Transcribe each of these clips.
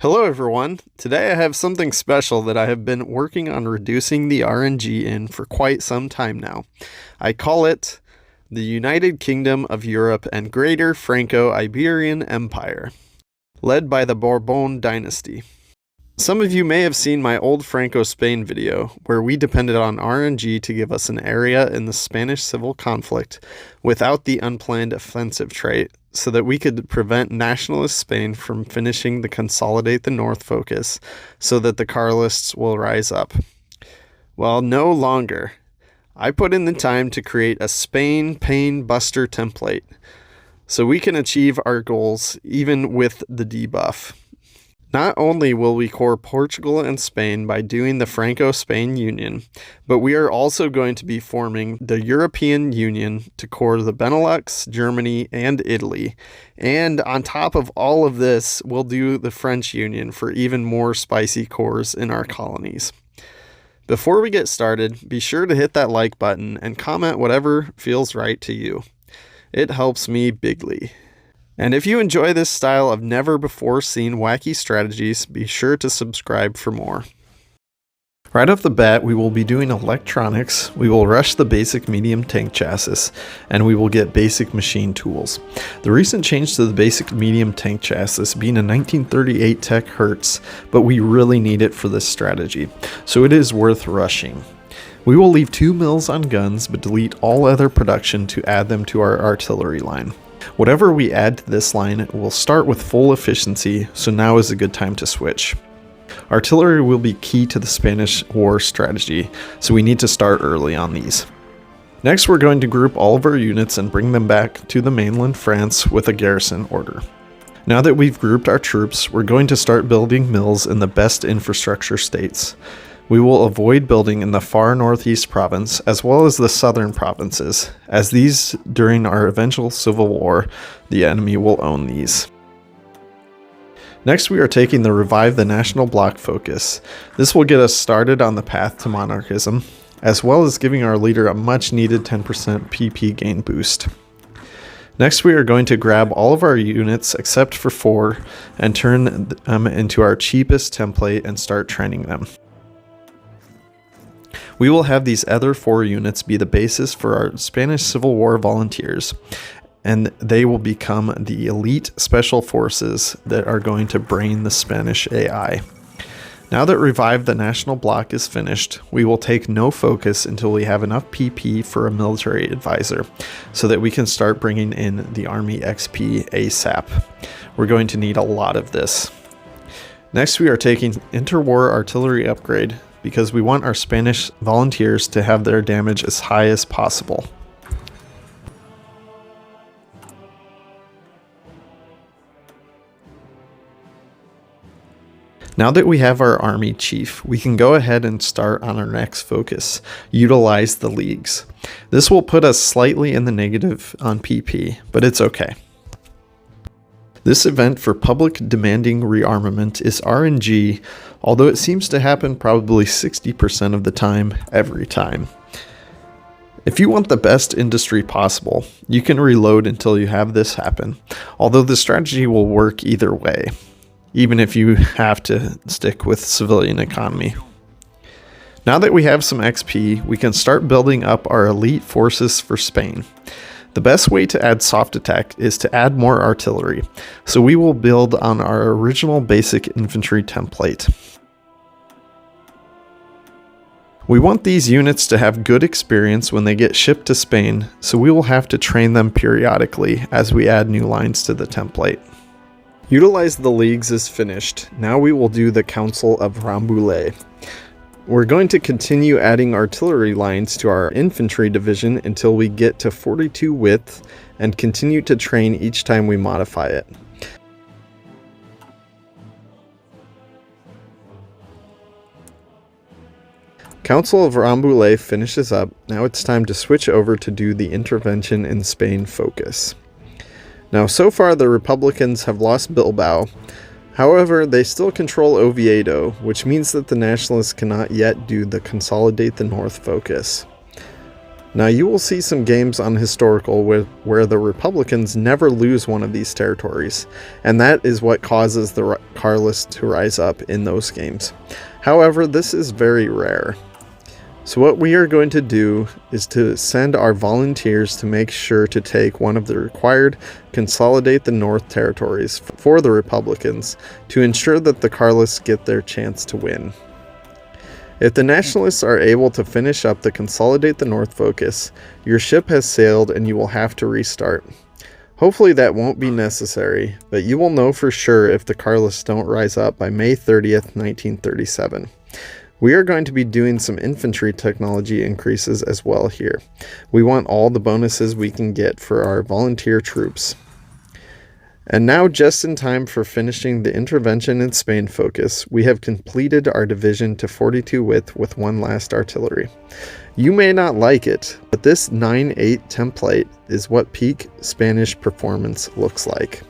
Hello everyone, today I have something special that I have been working on reducing the RNG in for quite some time now. I call it the United Kingdom of Europe and Greater Franco-Iberian Empire, led by the Bourbon dynasty. Some of you may have seen my old Franco-Spain video, where we depended on RNG to give us an area in the Spanish civil conflict without the unplanned offensive trait, so that we could prevent nationalist Spain from finishing the Consolidate the North focus, so that the Carlists will rise up. Well, no longer. I put in the time to create a Spain pain buster template, so we can achieve our goals even with the debuff. Not only will we core Portugal and Spain by doing the Franco-Spain Union, but we are also going to be forming the European Union to core the Benelux, Germany, and Italy. And on top of all of this, we'll do the French Union for even more spicy cores in our colonies. Before we get started, be sure to hit that like button and comment whatever feels right to you. It helps me bigly. And if you enjoy this style of never-before-seen wacky strategies, be sure to subscribe for more. Right off the bat, we will be doing electronics, we will rush the basic medium tank chassis, and we will get basic machine tools. The recent change to the basic medium tank chassis being a 1938 Tech Hertz, but we really need it for this strategy, so it is worth rushing. We will leave 2 mills on guns, but delete all other production to add them to our artillery line. Whatever we add to this line will start with full efficiency, so now is a good time to switch. Artillery will be key to the Spanish War strategy, so we need to start early on these. Next, we're going to group all of our units and bring them back to the mainland France with a garrison order. Now that we've grouped our troops, we're going to start building mills in the best infrastructure states. We will avoid building in the far northeast province as well as the southern provinces, as these, during our eventual civil war, the enemy will own these. Next, we are taking the Revive the National Bloc focus. This will get us started on the path to monarchism, as well as giving our leader a much needed 10% PP gain boost. Next, we are going to grab all of our units except for 4 and turn them into our cheapest template and start training them. We will have these other 4 units be the basis for our Spanish Civil War volunteers, and they will become the elite special forces that are going to brain the Spanish AI. Now that Revive the National Bloc is finished, we will take no focus until we have enough PP for a military advisor, so that we can start bringing in the Army XP ASAP. We're going to need a lot of this. Next, we are taking Interwar Artillery Upgrade, because we want our Spanish volunteers to have their damage as high as possible. Now that we have our army chief, we can go ahead and start on our next focus, utilize the leagues. This will put us slightly in the negative on PP, but it's okay. This event for public demanding rearmament is RNG, although it seems to happen probably 60% of the time, every time. If you want the best industry possible, you can reload until you have this happen, although the strategy will work either way, even if you have to stick with civilian economy. Now that we have some XP, we can start building up our elite forces for Spain. The best way to add soft attack is to add more artillery, so we will build on our original basic infantry template. We want these units to have good experience when they get shipped to Spain, so we will have to train them periodically as we add new lines to the template. Utilize the leagues is finished. Now we will do the Council of Rambouillet. We're going to continue adding artillery lines to our infantry division until we get to 42 width and continue to train each time we modify it. Council of Rambouillet finishes up. Now it's time to switch over to do the intervention in Spain focus. Now, so far the Republicans have lost Bilbao. However, they still control Oviedo, which means that the Nationalists cannot yet do the Consolidate the North focus. Now you will see some games on historical where the Republicans never lose one of these territories, and that is what causes the Carlists to rise up in those games. However, this is very rare. So what we are going to do is to send our volunteers to make sure to take one of the required consolidate the North territories for the Republicans to ensure that the Carlists get their chance to win. If the Nationalists are able to finish up the Consolidate the North focus, your ship has sailed and you will have to restart. Hopefully that won't be necessary, but you will know for sure if the Carlists don't rise up by May 30th, 1937. We are going to be doing some infantry technology increases as well here. We want all the bonuses we can get for our volunteer troops. And now, just in time for finishing the intervention in Spain focus, we have completed our division to 42 width with one last artillery. You may not like it, but this 9-8 template is what peak Spanish performance looks like.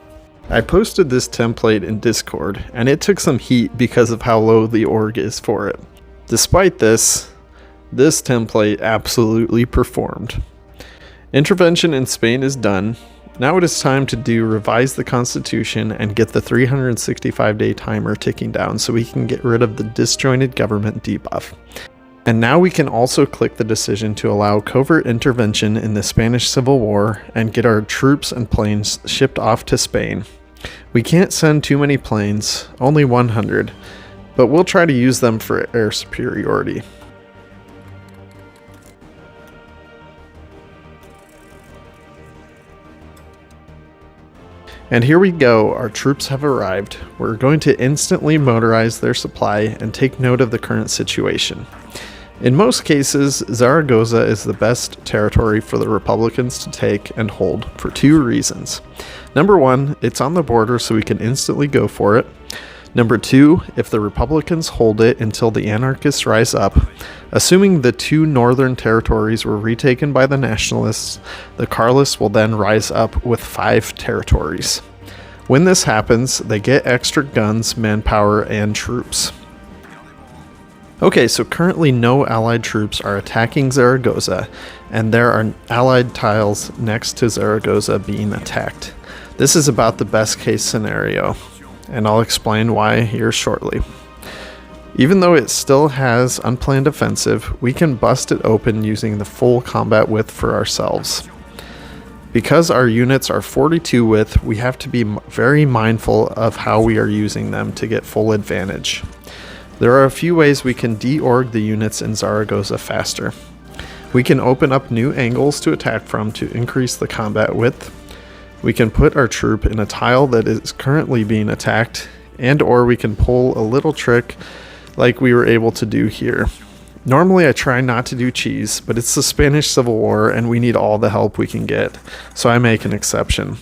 I posted this template in Discord, and it took some heat because of how low the org is for it. Despite this template absolutely performed. Intervention in Spain is done. Now it is time to revise the Constitution and get the 365-day timer ticking down so we can get rid of the disjointed government debuff. And now we can also click the decision to allow covert intervention in the Spanish Civil War and get our troops and planes shipped off to Spain. We can't send too many planes, only 100, but we'll try to use them for air superiority. And here we go, our troops have arrived. We're going to instantly motorize their supply and take note of the current situation. In most cases, Zaragoza is the best territory for the Republicans to take and hold for two reasons. Number one, it's on the border so we can instantly go for it. Number two, if the Republicans hold it until the anarchists rise up, assuming the two northern territories were retaken by the Nationalists, the Carlists will then rise up with 5 territories. When this happens, they get extra guns, manpower, and troops. Okay, so currently no Allied troops are attacking Zaragoza, and there are Allied tiles next to Zaragoza being attacked. This is about the best case scenario, and I'll explain why here shortly. Even though it still has unplanned offensive, we can bust it open using the full combat width for ourselves. Because our units are 42 width, we have to be very mindful of how we are using them to get full advantage. There are a few ways we can de-org the units in Zaragoza faster. We can open up new angles to attack from to increase the combat width. We can put our troop in a tile that is currently being attacked, and or we can pull a little trick like we were able to do here. Normally I try not to do cheese, but it's the Spanish Civil War and we need all the help we can get, so I make an exception.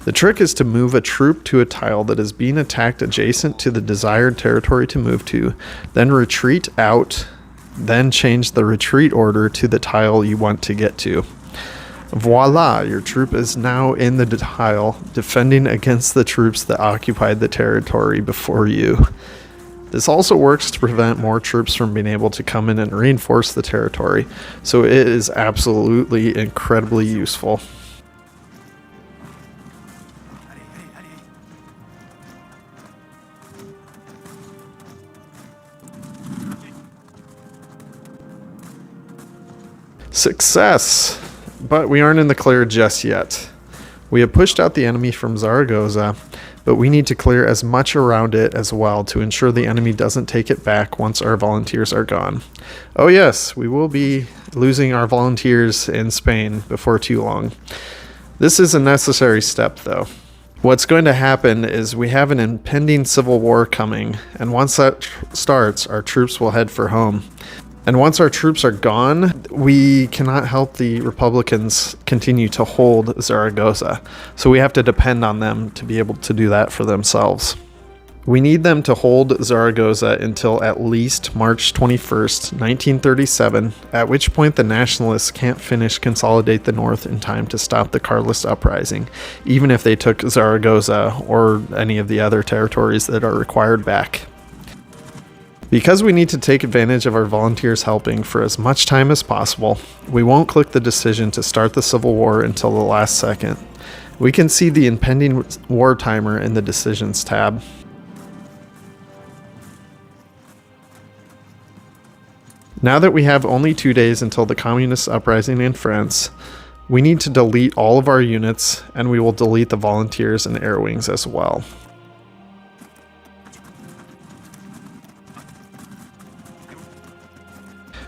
The trick is to move a troop to a tile that is being attacked adjacent to the desired territory to move to, then retreat out, then change the retreat order to the tile you want to get to. Voila, your troop is now in the tile, defending against the troops that occupied the territory before you. This also works to prevent more troops from being able to come in and reinforce the territory, so it is absolutely incredibly useful. Success! But we aren't in the clear just yet. We have pushed out the enemy from Zaragoza, but we need to clear as much around it as well to ensure the enemy doesn't take it back once our volunteers are gone. Oh yes, we will be losing our volunteers in Spain before too long. This is a necessary step though. What's going to happen is we have an impending civil war coming, and once that starts, our troops will head for home. And once our troops are gone, we cannot help the Republicans continue to hold Zaragoza. So we have to depend on them to be able to do that for themselves. We need them to hold Zaragoza until at least March 21st, 1937, at which point the Nationalists can't finish Consolidate the North in time to stop the Carlist uprising, even if they took Zaragoza or any of the other territories that are required back. Because we need to take advantage of our volunteers helping for as much time as possible, we won't click the decision to start the Civil War until the last second. We can see the impending war timer in the Decisions tab. Now that we have only 2 days until the communist uprising in France, we need to delete all of our units, and we will delete the volunteers and air wings as well.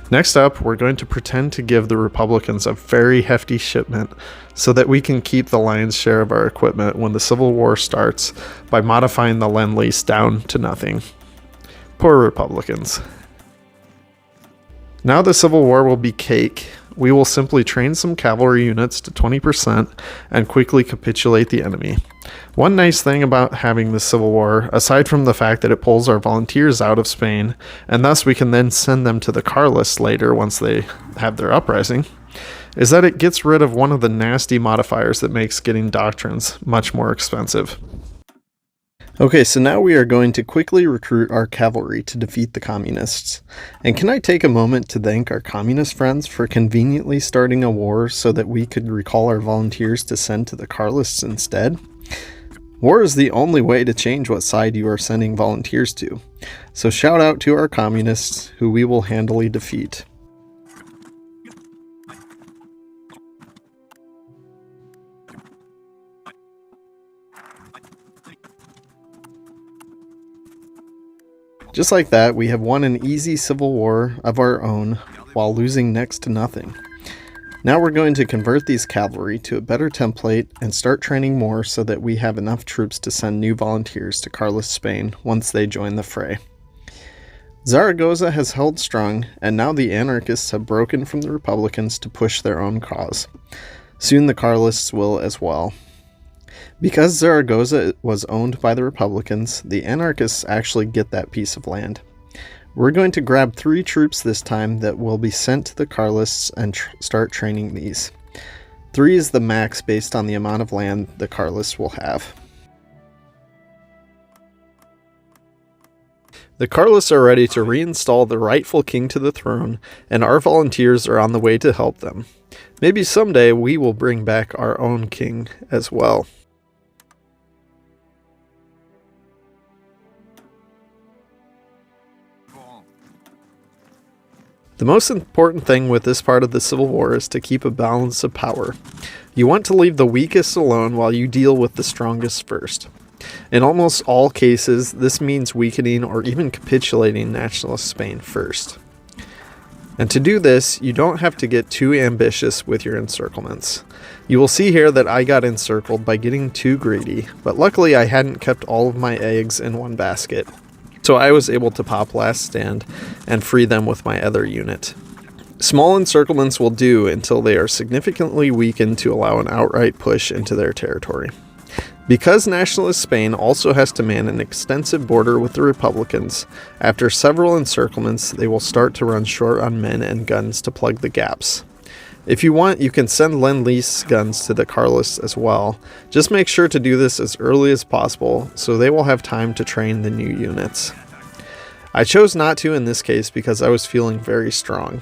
Next up, we're going to pretend to give the Republicans a very hefty shipment so that we can keep the lion's share of our equipment when the Civil War starts by modifying the Lend-Lease down to nothing. Poor Republicans. Now the Civil War will be cake. We will simply train some cavalry units to 20% and quickly capitulate the enemy. One nice thing about having the Civil War, aside from the fact that it pulls our volunteers out of Spain, and thus we can then send them to the Carlists later once they have their uprising, is that it gets rid of one of the nasty modifiers that makes getting doctrines much more expensive. Okay, so now we are going to quickly recruit our cavalry to defeat the communists. And can I take a moment to thank our communist friends for conveniently starting a war so that we could recall our volunteers to send to the Carlists instead? War is the only way to change what side you are sending volunteers to. So shout out to our communists, who we will handily defeat. Just like that, we have won an easy civil war of our own while losing next to nothing. Now we're going to convert these cavalry to a better template and start training more so that we have enough troops to send new volunteers to Carlist Spain once they join the fray. Zaragoza has held strong, and now the anarchists have broken from the Republicans to push their own cause. Soon the Carlists will as well. Because Zaragoza was owned by the Republicans, the anarchists actually get that piece of land. We're going to grab 3 troops this time that will be sent to the Carlists and start training these. 3 is the max based on the amount of land the Carlists will have. The Carlists are ready to reinstall the rightful king to the throne, and our volunteers are on the way to help them. Maybe someday we will bring back our own king as well. The most important thing with this part of the Civil War is to keep a balance of power. You want to leave the weakest alone while you deal with the strongest first. In almost all cases, this means weakening or even capitulating nationalist Spain first. And to do this, you don't have to get too ambitious with your encirclements. You will see here that I got encircled by getting too greedy, but luckily I hadn't kept all of my eggs in one basket. So I was able to pop last stand and free them with my other unit. Small encirclements will do until they are significantly weakened to allow an outright push into their territory. Because nationalist Spain also has to man an extensive border with the Republicans, after several encirclements they will start to run short on men and guns to plug the gaps. If you want, you can send Lend-Lease guns to the Carlists as well. Just make sure to do this as early as possible so they will have time to train the new units. I chose not to in this case because I was feeling very strong.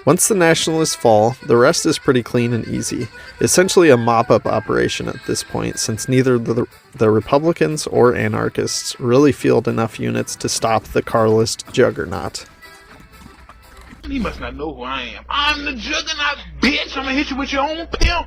Once the nationalists fall, the rest is pretty clean and easy. Essentially a mop-up operation at this point, since neither the Republicans or anarchists really field enough units to stop the Carlist juggernaut. He must not know who I am. I'm the juggernaut, bitch! I'm gonna hit you with your own pimp!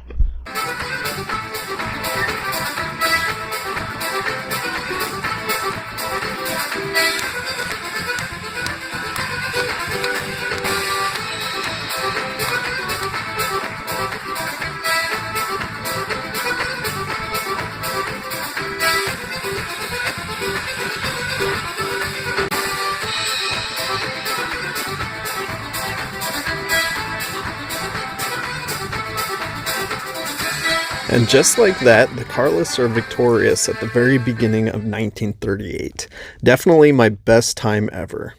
And just like that, the Carlists are victorious at the very beginning of 1938. Definitely my best time ever.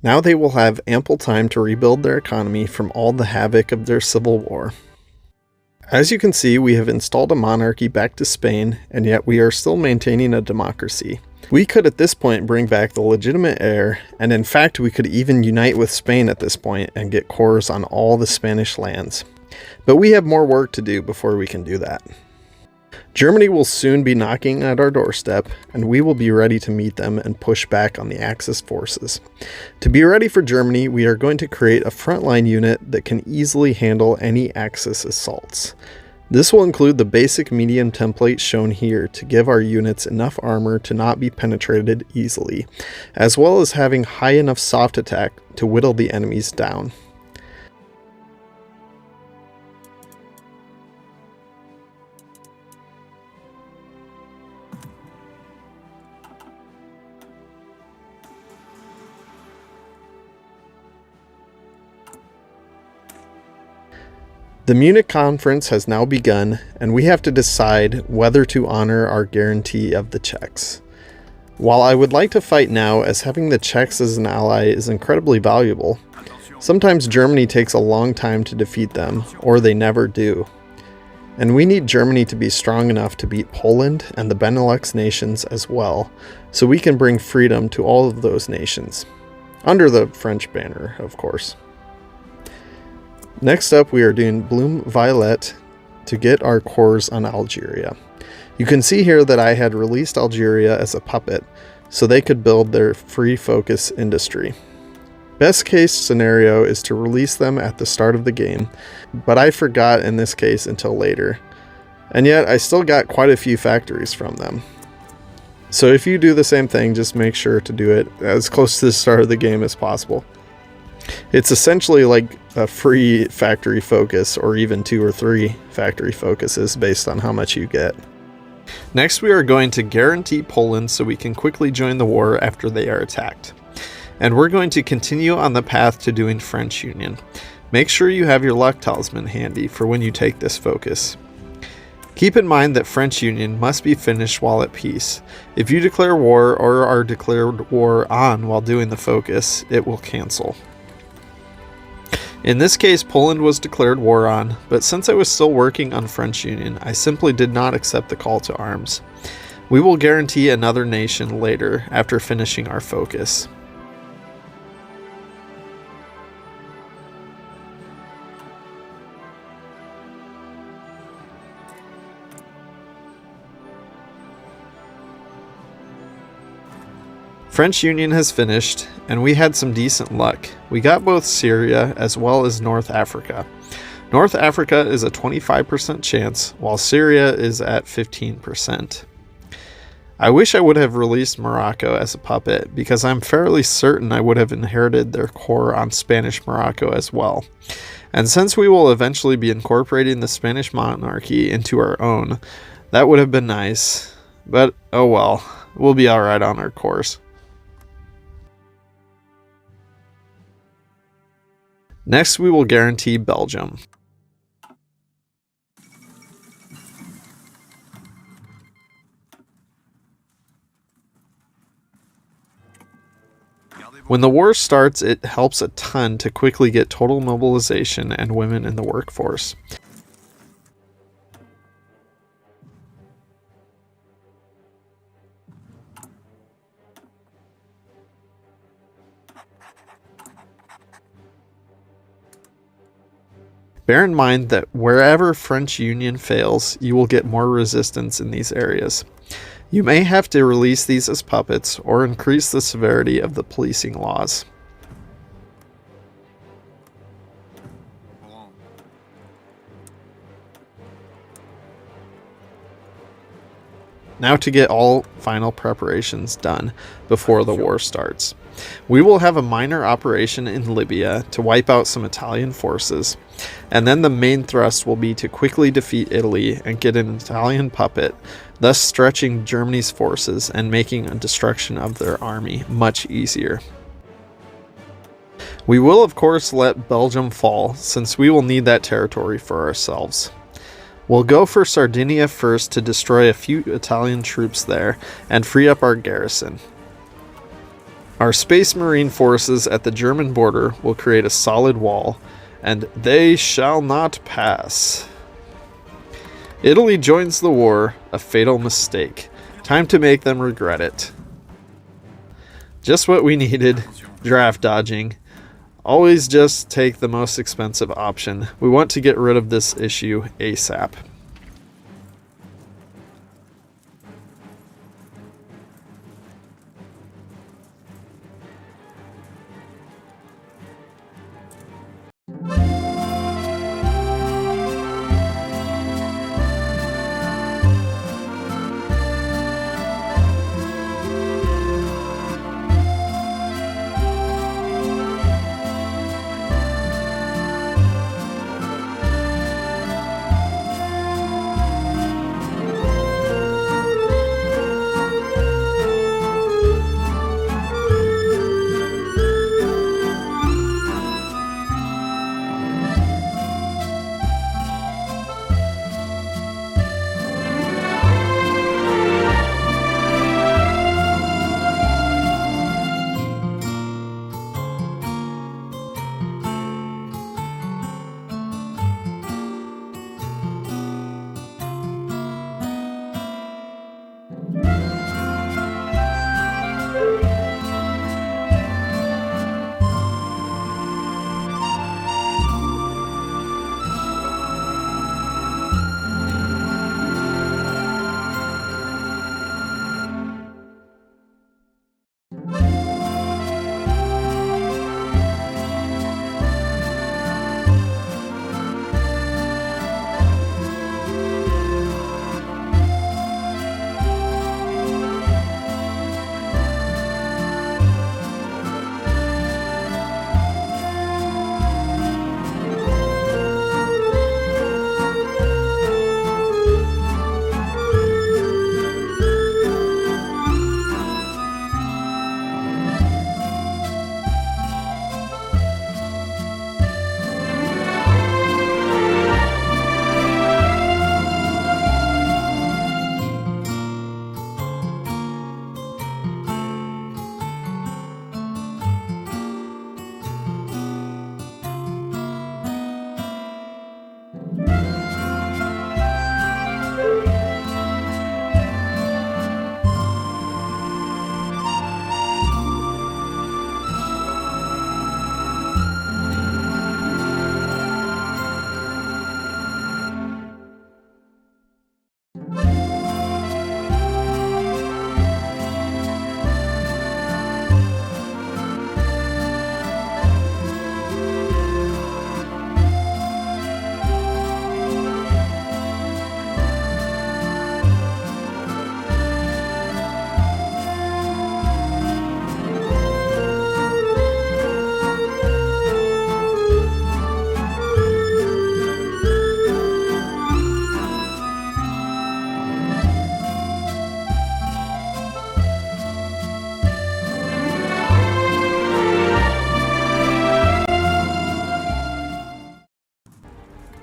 Now they will have ample time to rebuild their economy from all the havoc of their civil war. As you can see, we have installed a monarchy back to Spain, and yet we are still maintaining a democracy. We could at this point bring back the legitimate heir, and in fact we could even unite with Spain at this point and get cores on all the Spanish lands. But we have more work to do before we can do that. Germany will soon be knocking at our doorstep, and we will be ready to meet them and push back on the Axis forces. To be ready for Germany, we are going to create a frontline unit that can easily handle any Axis assaults. This will include the basic medium template shown here to give our units enough armor to not be penetrated easily, as well as having high enough soft attack to whittle the enemies down. The Munich conference has now begun, and we have to decide whether to honor our guarantee of the Czechs. While I would like to fight now, as having the Czechs as an ally is incredibly valuable, sometimes Germany takes a long time to defeat them, or they never do. And we need Germany to be strong enough to beat Poland and the Benelux nations as well, so we can bring freedom to all of those nations. Under the French banner, of course. Next up, we are doing Bloom Violet to get our cores on Algeria. You can see here that I had released Algeria as a puppet, so they could build their free focus industry. Best case scenario is to release them at the start of the game, but I forgot in this case until later. And yet, I still got quite a few factories from them. So if you do the same thing, just make sure to do it as close to the start of the game as possible. It's essentially like a free factory focus, or even 2 or 3 factory focuses based on how much you get. Next, we are going to guarantee Poland so we can quickly join the war after they are attacked. And we're going to continue on the path to doing French Union. Make sure you have your luck talisman handy for when you take this focus. Keep in mind that French Union must be finished while at peace. If you declare war or are declared war on while doing the focus, it will cancel. In this case, Poland was declared war on, but since I was still working on French Union, I simply did not accept the call to arms. We will guarantee another nation later after finishing our focus. French Union has finished, and we had some decent luck. We got both Syria as well as North Africa. North Africa is a 25% chance, while Syria is at 15%. I wish I would have released Morocco as a puppet, because I'm fairly certain I would have inherited their core on Spanish Morocco as well. And since we will eventually be incorporating the Spanish monarchy into our own, that would have been nice. But oh well, we'll be alright on our course. Next, we will guarantee Belgium. When the war starts, it helps a ton to quickly get total mobilization and women in the workforce. Bear in mind that wherever French Union fails, you will get more resistance in these areas. You may have to release these as puppets or increase the severity of the policing laws. Now to get all final preparations done before the war starts. We will have a minor operation in Libya to wipe out some Italian forces, and then the main thrust will be to quickly defeat Italy and get an Italian puppet, thus stretching Germany's forces and making a destruction of their army much easier. We will of course let Belgium fall, since we will need that territory for ourselves. We'll go for Sardinia first to destroy a few Italian troops there and free up our garrison. Our Space Marine forces at the German border will create a solid wall, and they shall not pass. Italy joins the war, a fatal mistake. Time to make them regret it. Just what we needed, draft dodging. Always just take the most expensive option. We want to get rid of this issue ASAP.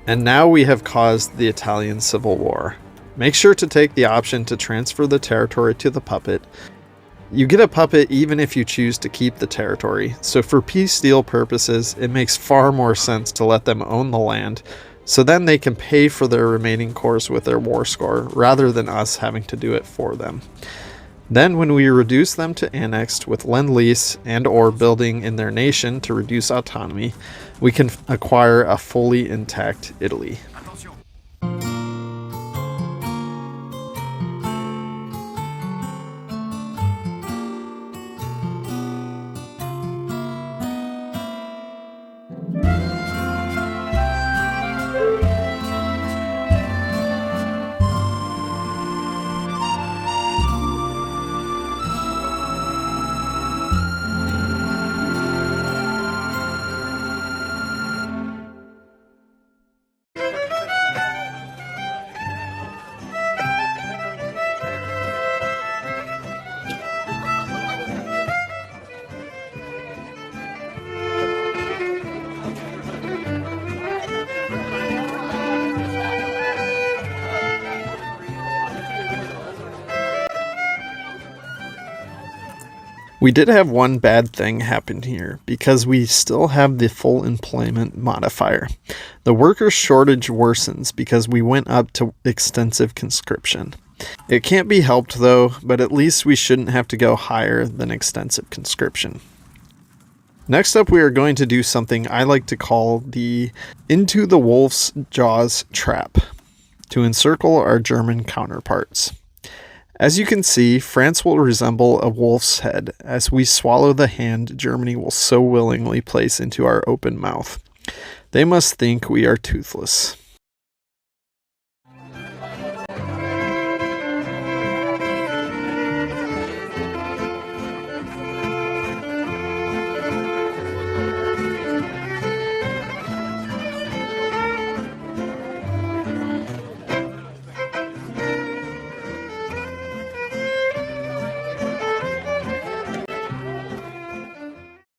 And now we have caused the Italian Civil War. Make sure to take the option to transfer the territory to the puppet. You get a puppet even if you choose to keep the territory, so for peace deal purposes, it makes far more sense to let them own the land, so then they can pay for their remaining cores with their war score, rather than us having to do it for them. Then when we reduce them to annexed with lend-lease and or building in their nation to reduce autonomy, we can acquire a fully intact Italy. We did have one bad thing happen here because we still have the full employment modifier. The worker shortage worsens because we went up to extensive conscription. It can't be helped though, but at least we shouldn't have to go higher than extensive conscription. Next up, we are going to do something I like to call the into the wolf's jaws trap to encircle our German counterparts. As you can see, France will resemble a wolf's head as we swallow the hand Germany will so willingly place into our open mouth. They must think we are toothless.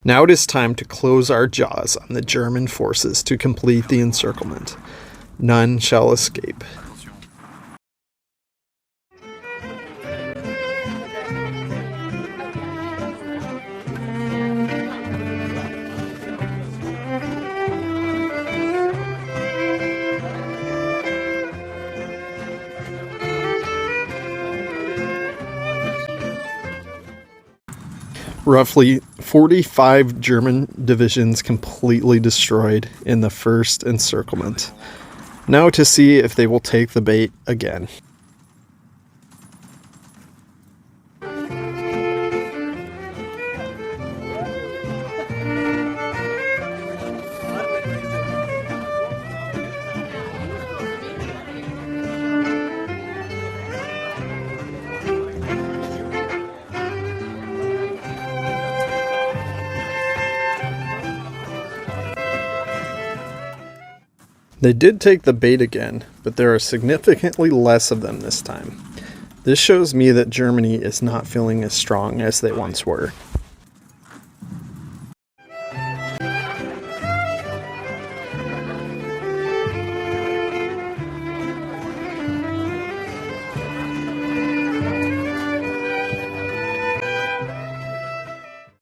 Now it is time to close our jaws on the German forces to complete the encirclement. None shall escape. Roughly 45 German divisions completely destroyed in the first encirclement. Now to see if they will take the bait again. They did take the bait again, but there are significantly less of them this time. This shows me that Germany is not feeling as strong as they once were.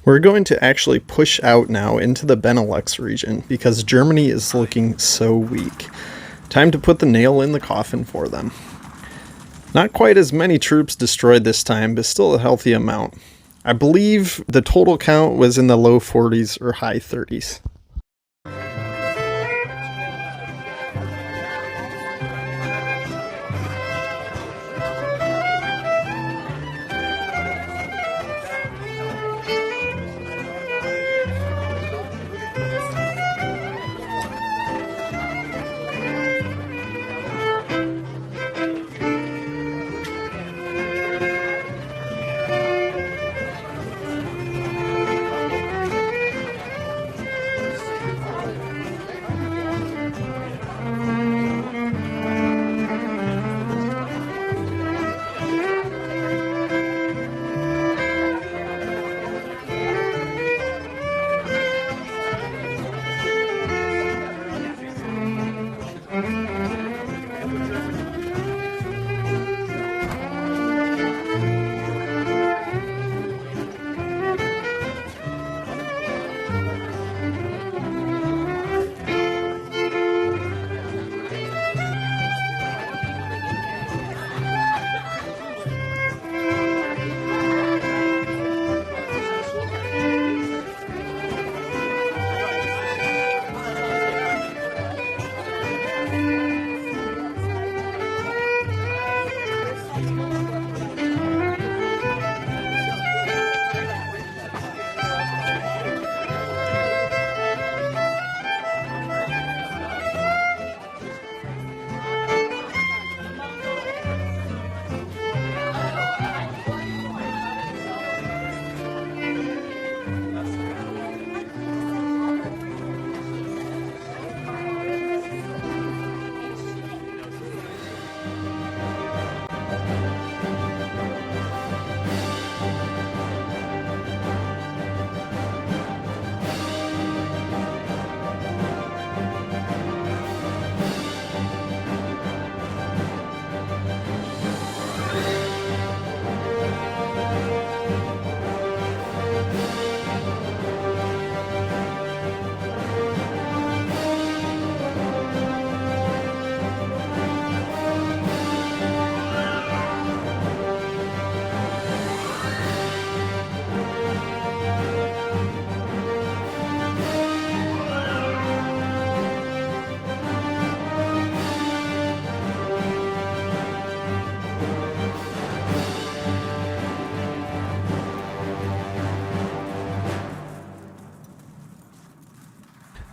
We're going to actually push out now into the Benelux region because Germany is looking so weak. Time to put the nail in the coffin for them. Not quite as many troops destroyed this time, but still a healthy amount. I believe the total count was in the low 40s or high 30s.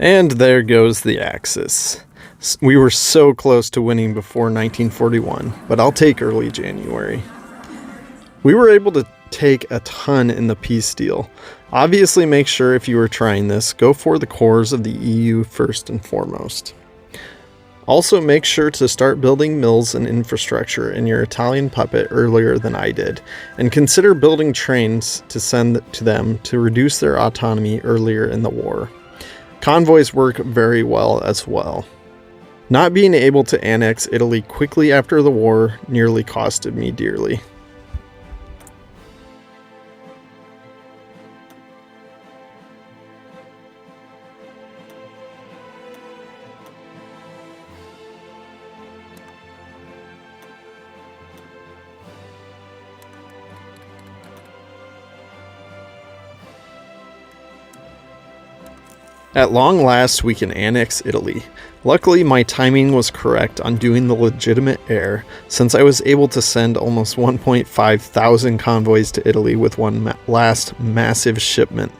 And there goes the Axis. We were so close to winning before 1941, but I'll take early January. We were able to take a ton in the peace deal. Obviously, make sure if you are trying this, go for the cores of the EU first and foremost. Also, make sure to start building mills and infrastructure in your Italian puppet earlier than I did, and consider building trains to send to them to reduce their autonomy earlier in the war. Convoys work very well as well. Not being able to annex Italy quickly after the war nearly costed me dearly. At long last, we can annex Italy. Luckily, my timing was correct on doing the legitimate heir, since I was able to send almost 1.5 thousand convoys to Italy with one last massive shipment.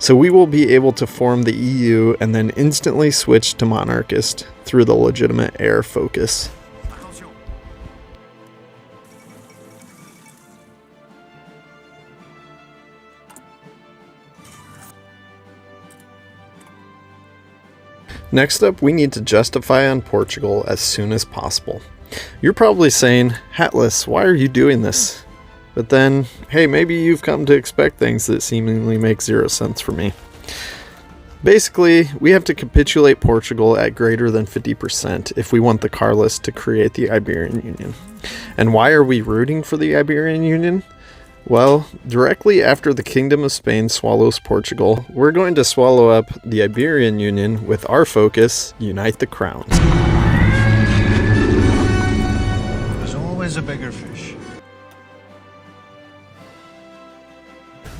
So we will be able to form the EU and then instantly switch to monarchist through the legitimate heir focus. Next up, we need to justify on Portugal as soon as possible. You're probably saying, Hatless, why are you doing this? But then, hey, maybe you've come to expect things that seemingly make zero sense for me. Basically, we have to capitulate Portugal at greater than 50% if we want the Carlists to create the Iberian Union. And why are we rooting for the Iberian Union? Well, directly after the Kingdom of Spain swallows Portugal, we're going to swallow up the Iberian Union with our focus, Unite the Crowns. There's always a bigger fish.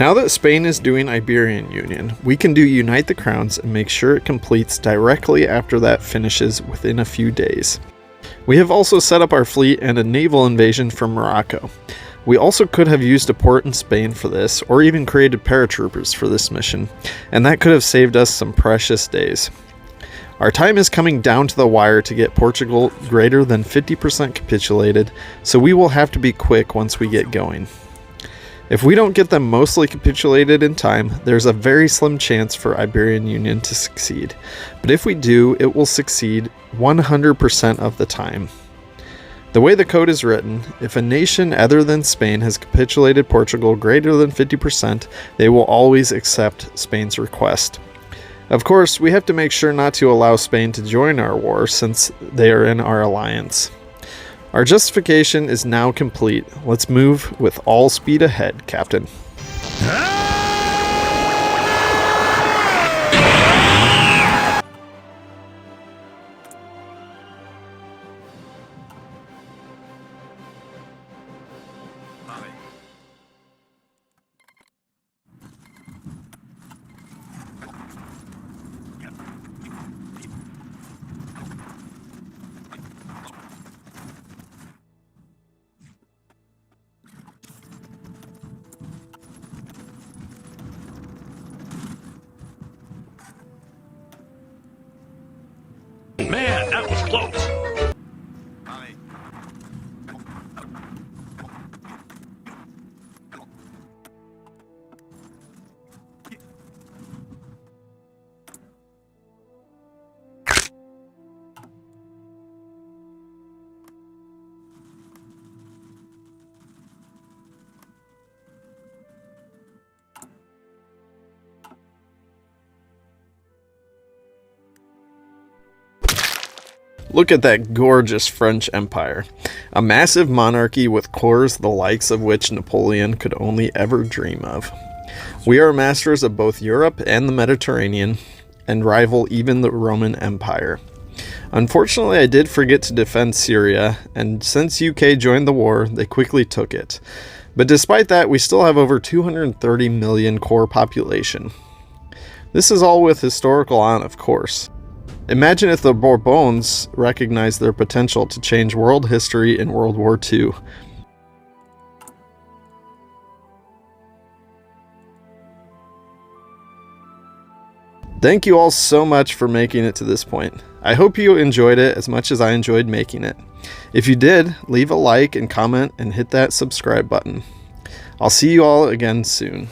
Now that Spain is doing Iberian Union, we can do Unite the Crowns and make sure it completes directly after that finishes within a few days. We have also set up our fleet and a naval invasion from Morocco. We also could have used a port in Spain for this, or even created paratroopers for this mission, and that could have saved us some precious days. Our time is coming down to the wire to get Portugal greater than 50% capitulated, so we will have to be quick once we get going. If we don't get them mostly capitulated in time, there's a very slim chance for Iberian Union to succeed, but if we do, it will succeed 100% of the time. The way the code is written, if a nation other than Spain has capitulated Portugal greater than 50%, they will always accept Spain's request. Of course, we have to make sure not to allow Spain to join our war since they are in our alliance. Our justification is now complete. Let's move with all speed ahead, Captain. Man, that was close. Look at that gorgeous French Empire. A massive monarchy with cores the likes of which Napoleon could only ever dream of. We are masters of both Europe and the Mediterranean, and rival even the Roman Empire. Unfortunately, I did forget to defend Syria, and since UK joined the war, they quickly took it. But despite that, we still have over 230 million core population. This is all with historical on, of course. Imagine if the Bourbons recognized their potential to change world history in World War II. Thank you all so much for making it to this point. I hope you enjoyed it as much as I enjoyed making it. If you did, leave a like and comment and hit that subscribe button. I'll see you all again soon.